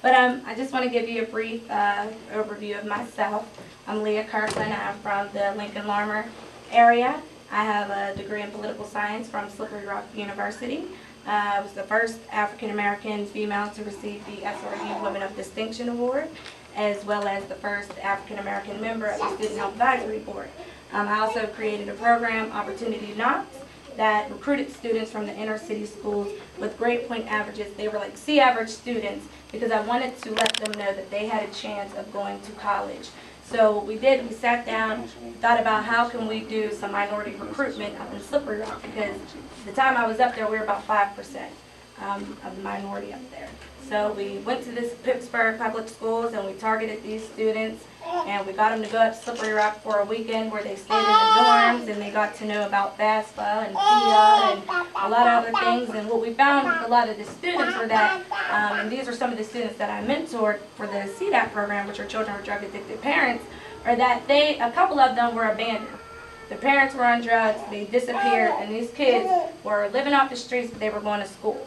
But I just want to give you a brief overview of myself. I'm Leah Kirkland. I'm from the Lincoln-Larmer area. I have a degree in political science from Slippery Rock University. I was the first African-American female to receive the SRU Women of Distinction Award, as well as the first African-American member of the Student Health Advisory Board. I also created a program, Opportunity Knocks, that recruited students from the inner city schools with grade point averages. They were like C-average students because I wanted to let them know that they had a chance of going to college. So what we did, we sat down, thought about how can we do some minority recruitment up in Slippery Rock, because the time I was up there, we were about 5% of the minority up there. So we went to this Pittsburgh public schools and we targeted these students, and we got them to go up Slippery Rock for a weekend where they stayed in the dorms and they got to know about FAFSA and FIA and a lot of other things. And what we found with a lot of the students were that, and these are some of the students that I mentored for the CDAP program, which are children with drug addicted parents, are that a couple of them were abandoned. The parents were on drugs, they disappeared, and these kids were living off the streets, but they were going to school.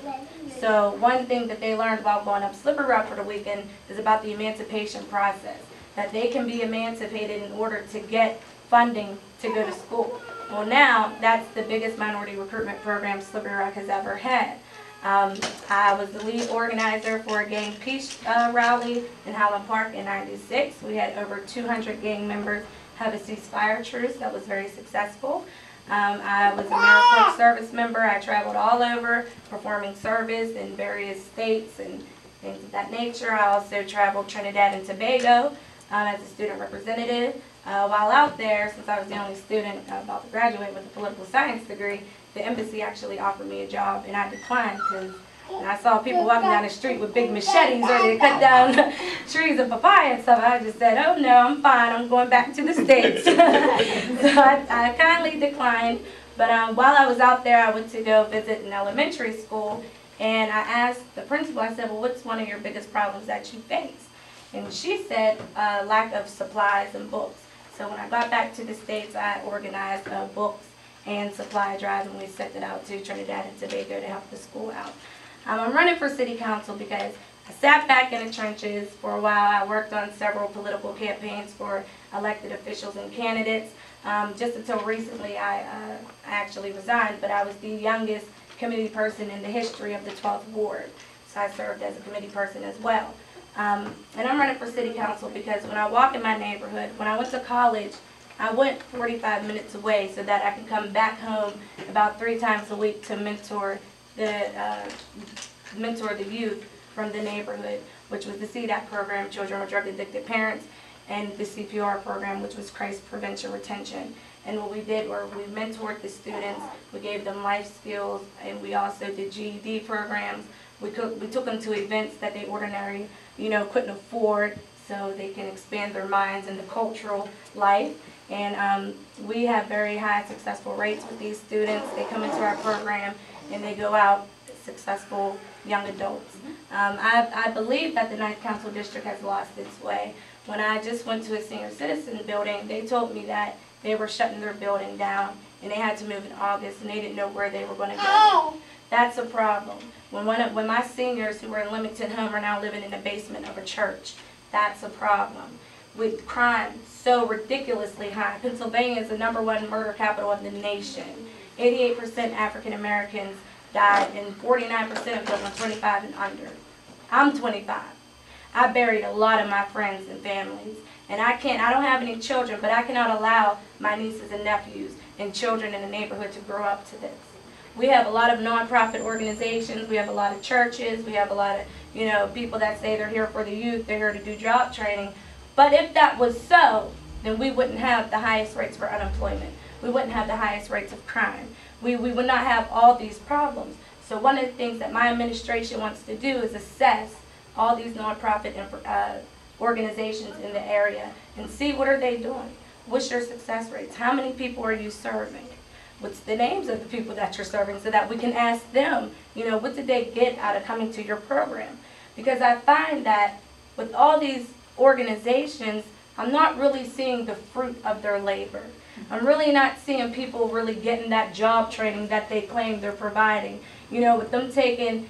So one thing that they learned about going up Slippery Rock for the weekend is about the emancipation process, that they can be emancipated in order to get funding to go to school. Well, now that's the biggest minority recruitment program Slippery Rock has ever had. I was the lead organizer for a gang peace rally in Highland Park in '96. We had over 200 gang members have a ceasefire truce that was very successful. I was a AmeriCorps service member. I traveled all over performing service in various states and things of that nature. I also traveled Trinidad and Tobago as a student representative. While out there, since I was the only student about to graduate with a political science degree, the embassy actually offered me a job, and I declined because I saw people walking down the street with big machetes ready to cut down trees of papaya and stuff. I just said, oh no, I'm fine, I'm going back to the States. So I kindly declined, but while I was out there, I went to go visit an elementary school, and I asked the principal, I said, well, what's one of your biggest problems that you face? And she said, lack of supplies and books. So when I got back to the States, I organized books and supply drive, and we sent it out to Trinidad and Tobago to help the school out. I'm running for city council because I sat back in the trenches for a while. I worked on several political campaigns for elected officials and candidates. Just until recently, I actually resigned, but I was the youngest committee person in the history of the 12th Ward. So I served as a committee person as well. And I'm running for city council because when I walk in my neighborhood, when I went to college, I went 45 minutes away so that I could come back home about 3 times a week to mentor the youth from the neighborhood, which was the CDAP program, Children with Drug Addicted Parents, and the CPR program, which was Crisis Prevention Retention. And what we did was we mentored the students, we gave them life skills, and we also did GED programs. We took them to events that they ordinarily, couldn't afford, so they can expand their minds in the cultural life. And we have very high successful rates with these students. They come into our program and they go out successful young adults. I believe that the 9th Council District has lost its way. When I just went to a senior citizen building, they told me that they were shutting their building down and they had to move in August and they didn't know where they were going to go. That's a problem. When my seniors who were in Leamington Home are now living in the basement of a church, that's a problem. With crime so ridiculously high. Pennsylvania is the #1 murder capital of the nation. 88% African Americans died, and 49% of them were 25 and under. I'm 25. I buried a lot of my friends and families, and I don't have any children, but I cannot allow my nieces and nephews and children in the neighborhood to grow up to this. We have a lot of nonprofit organizations, we have a lot of churches, we have a lot of people that say they're here for the youth, they're here to do job training. But if that was so, then we wouldn't have the highest rates for unemployment. We wouldn't have the highest rates of crime. We would not have all these problems. So one of the things that my administration wants to do is assess all these nonprofit organizations in the area and see what are they doing. What's your success rates? How many people are you serving? What's the names of the people that you're serving so that we can ask them, what did they get out of coming to your program? Because I find that with all these organizations, I'm not really seeing the fruit of their labor. I'm really not seeing people really getting that job training that they claim they're providing. You know, with them taking,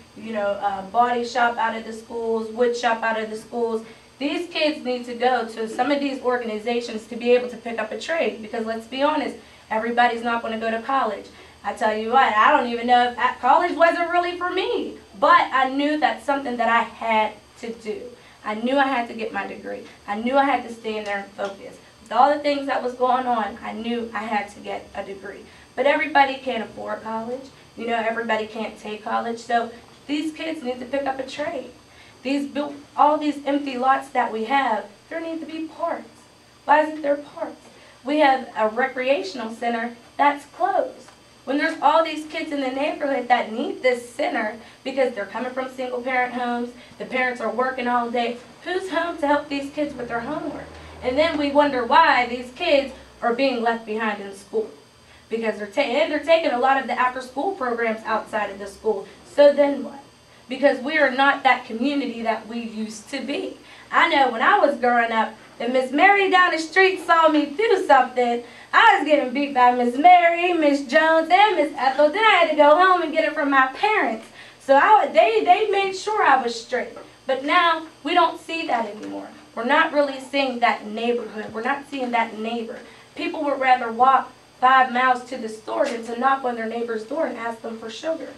body shop out of the schools, wood shop out of the schools, these kids need to go to some of these organizations to be able to pick up a trade, because let's be honest, everybody's not going to go to college. I tell you what, I don't even know if college wasn't really for me, but I knew that's something that I had to do. I knew I had to get my degree. I knew I had to stay in there and focus. With all the things that was going on, I knew I had to get a degree. But everybody can't afford college. You know, everybody can't take college. So these kids need to pick up a trade. All these empty lots that we have, there need to be parks. Why isn't there parks? We have a recreational center that's closed. When there's all these kids in the neighborhood that need this center because they're coming from single parent homes, the parents are working all day, who's home to help these kids with their homework? And then we wonder why these kids are being left behind in school. Because they're taking a lot of the after school programs outside of the school. So then what? Because we are not that community that we used to be. I know when I was growing up, if Miss Mary down the street saw me do something, I was getting beat by Miss Mary, Miss Jones, and Miss Ethel. Then I had to go home and get it from my parents. So they made sure I was straight. But now we don't see that anymore. We're not really seeing that neighborhood. We're not seeing that neighbor. People would rather walk 5 miles to the store than to knock on their neighbor's door and ask them for sugar.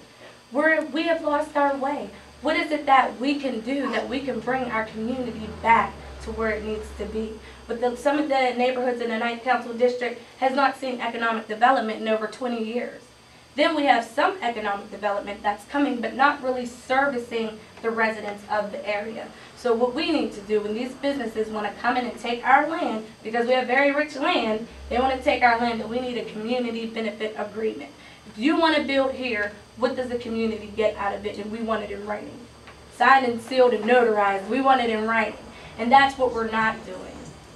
We have lost our way. What is it that we can do that we can bring our community back to where it needs to be? But some of the neighborhoods in the 9th Council District has not seen economic development in over 20 years. Then we have some economic development that's coming but not really servicing the residents of the area. So what we need to do when these businesses want to come in and take our land, because we have very rich land, they want to take our land, and we need a community benefit agreement. If you want to build here, what does the community get out of it? And we want it in writing. Signed and sealed and notarized. We want it in writing. And that's what we're not doing.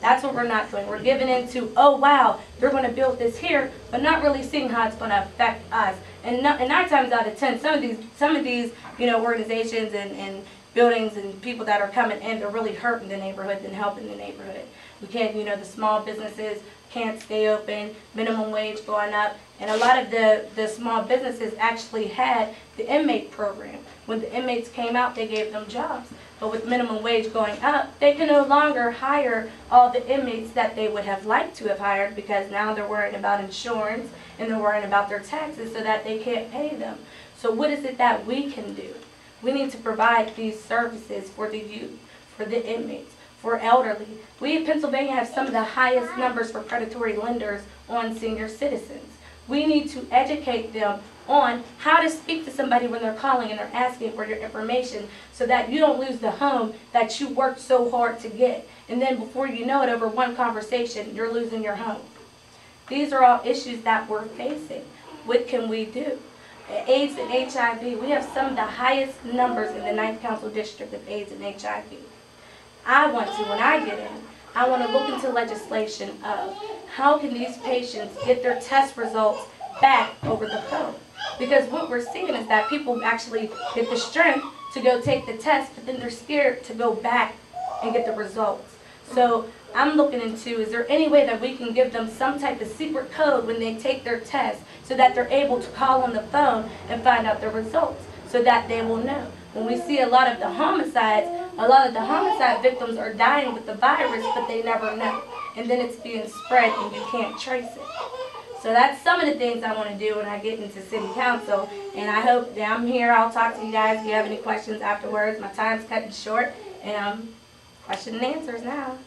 That's what we're not doing. We're giving into, oh wow, they're going to build this here, but not really seeing how it's going to affect us. And 9 times out of 10, some of these organizations and buildings and people that are coming in, they're really hurting the neighborhood than helping the neighborhood. We can't, the small businesses can't stay open, minimum wage going up, and a lot of the small businesses actually had the inmate program. When the inmates came out, they gave them jobs. But with minimum wage going up, they can no longer hire all the inmates that they would have liked to have hired, because now they're worrying about insurance and they're worrying about their taxes so that they can't pay them. So what is it that we can do? We need to provide these services for the youth, for the inmates, for elderly. We in Pennsylvania have some of the highest numbers for predatory lenders on senior citizens. We need to educate them on how to speak to somebody when they're calling and they're asking for your information, so that you don't lose the home that you worked so hard to get. And then before you know it, over one conversation, you're losing your home. These are all issues that we're facing. What can we do? AIDS and HIV, we have some of the highest numbers in the 9th Council District of AIDS and HIV. When I get in, I want to look into legislation of how can these patients get their test results back over the phone. Because what we're seeing is that people actually get the strength to go take the test, but then they're scared to go back and get the results. So I'm looking into, is there any way that we can give them some type of secret code when they take their test, so that they're able to call on the phone and find out the results, so that they will know. When we see a lot of the homicides, a lot of the homicide victims are dying with the virus, but they never know. And then it's being spread and you can't trace it. So that's some of the things I want to do when I get into City Council. And I hope that I'm here. I'll talk to you guys if you have any questions afterwards. My time's cutting short. And question and answers now.